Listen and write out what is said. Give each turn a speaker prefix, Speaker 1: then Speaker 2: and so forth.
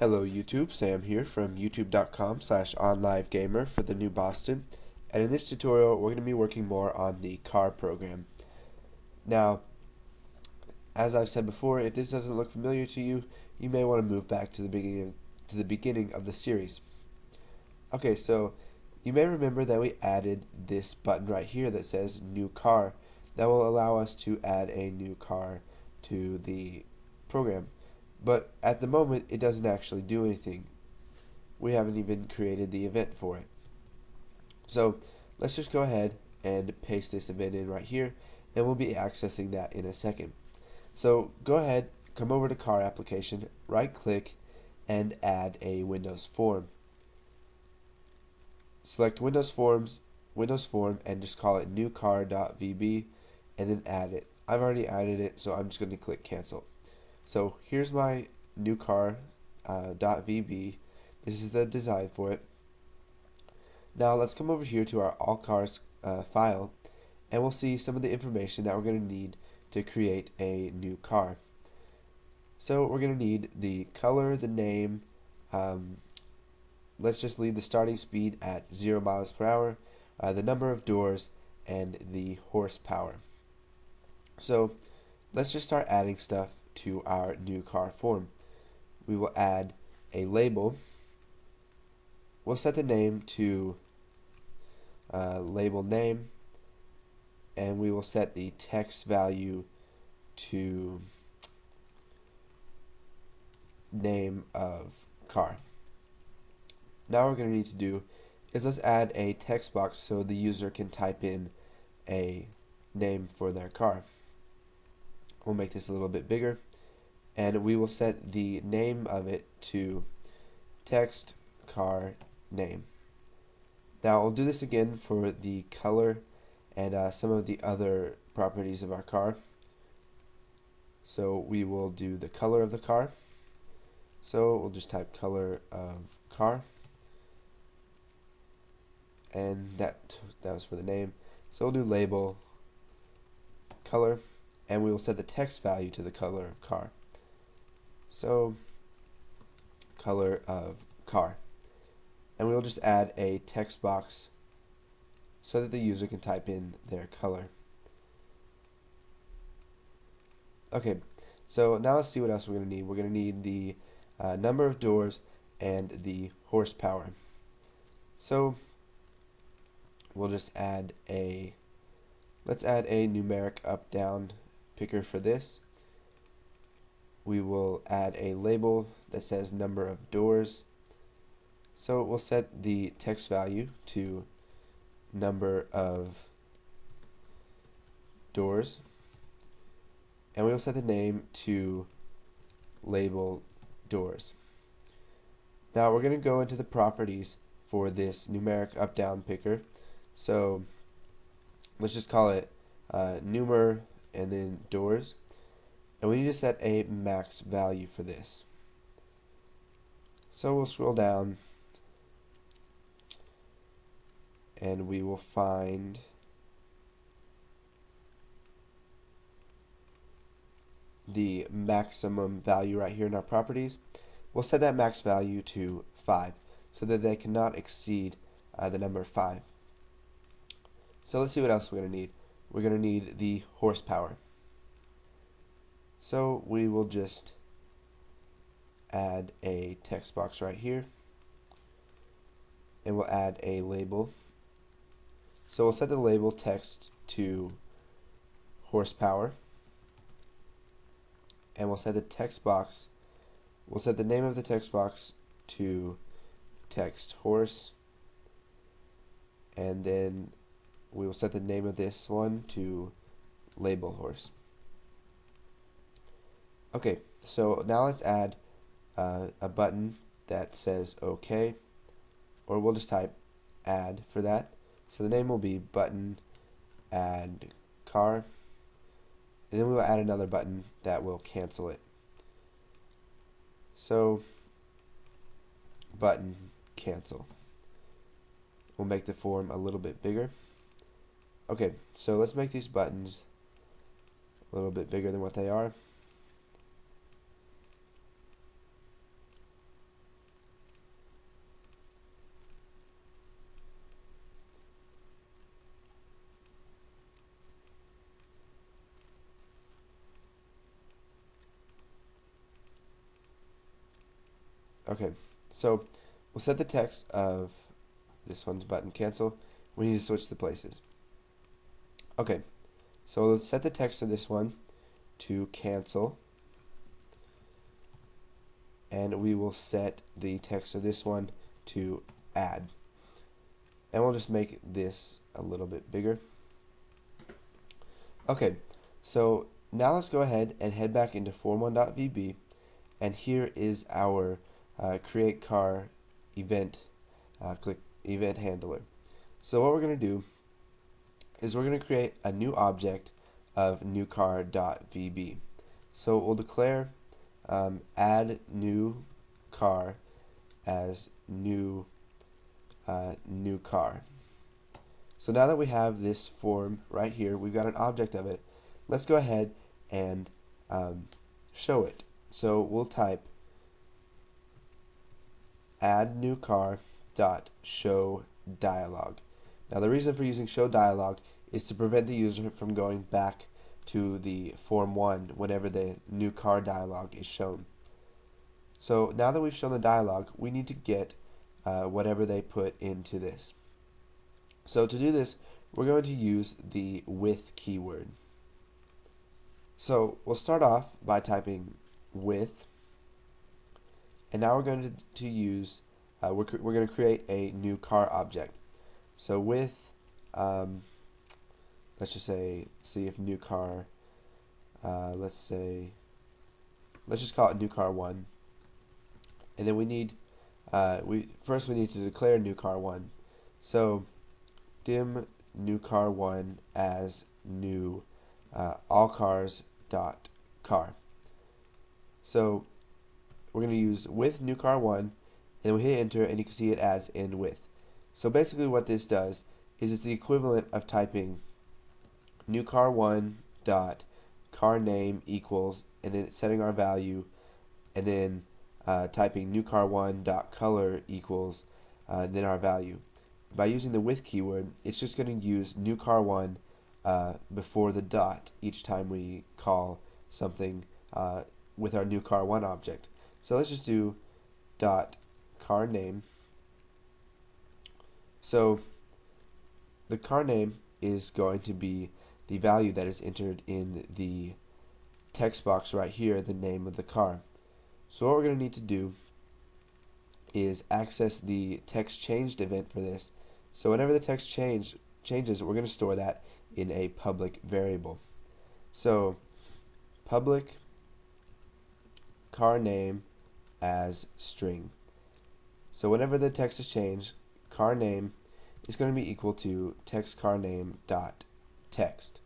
Speaker 1: Hello YouTube, Sam here from youtube.com/onlivegamer for the new Boston, and in this tutorial we're going to be working more on the car program. Now, as I've said before, if this doesn't look familiar to you, you may want to move back to the beginning of the series. Okay, so you may remember that we added this button right here that says new car that will allow us to add a new car to the program. But at the moment it doesn't actually do anything. We haven't even created the event for it. So let's just go ahead and paste this event in right here, and we'll be accessing that in a second. So go ahead, come over to car application, right click, and add a Windows form. Select Windows form, and just call it newcar.vb, and then add it. I've already added it, so I'm just going to click cancel. So here's my newcar.vb. This is the design for it. Now let's come over here to our all cars file, and we'll see some of the information that we're going to need to create a new car. So we're going to need the color, the name. Let's just leave the starting speed at 0 miles per hour, the number of doors, and the horsepower. So let's just start adding stuff to our new car form. We will add a label. We'll set the name to label name, and we will set the text value to name of car. Now what we're going to need to do is let's add a text box so the user can type in a name for their car. We'll make this a little bit bigger, and we will set the name of it to text car name. Now we'll do this again for the color and some of the other properties of our car. So we will do the color of the car. So we'll just type color of car, and that was for the name. So we'll do label color, and we will set the text value to the color of car. So color of car, and we'll just add a text box so that the user can type in their color. Okay, so now let's see what else we're going to need. We're going to need the number of doors and the horsepower. So we'll just add let's add a numeric up down picker for this. We will add a label that says number of doors. So we'll set the text value to number of doors, and we will set the name to label doors. Now we're going to go into the properties for this numeric up down picker. So let's just call it numer and then doors, and we need to set a max value for this. So we'll scroll down, and we will find the maximum value right here in our properties. We'll set that max value to 5 so that they cannot exceed the number 5. So let's see what else we're going to need. We're going to need the horsepower. So we will just add a text box right here, and we'll add a label. So we'll set the label text to horsepower, and we'll set the text box, we'll set the name of the text box to text horse, and then we will set the name of this one to label horse. Okay, so now let's add a button that says OK, or we'll just type add for that. So the name will be button add car, and then we will add another button that will cancel it. So button cancel. We'll make the form a little bit bigger. Okay, so let's make these buttons a little bit bigger than what they are. Okay, so we'll set the text of this one's button cancel. We need to switch the places. Okay, so let's set the text of this one to cancel, and we will set the text of this one to add. And we'll just make this a little bit bigger. Okay, so now let's go ahead and head back into form1.vb, and here is our create car event. Click event handler. So what we're going to do is we're going to create a new object of newcar.vb. So we'll declare add new car as new car. So now that we have this form right here, we've got an object of it. Let's go ahead and show it. So we'll type add new car dot show dialog. Now the reason for using show dialog is to prevent the user from going back to the form 1 whenever the new car dialog is shown. So now that we've shown the dialog, we need to get whatever they put into this. So to do this, we're going to use the with keyword. So we'll start off by typing with, and now we're going to use we're going to create a new car object. So with let's just see if new car let's just call it new car 1, and then we need first we need to declare new car 1. So dim new car 1 as new all cars dot car. So we're going to use with new car 1, and we hit enter, and you can see it adds end with. So basically what this does is it's the equivalent of typing new car 1 dot car name equals, and then setting our value, and then typing new car 1 dot color equals then our value. By using the with keyword, it's just going to use new car 1 before the dot each time we call something with our new car 1 object. So let's just do dot car name. So the car name is going to be the value that is entered in the text box right here, the name of the car. So what we're going to need to do is access the text changed event for this. So whenever the text changes, we're going to store that in a public variable. So public car name as string. So whenever the text is changed, car name is going to be equal to text car name dot text.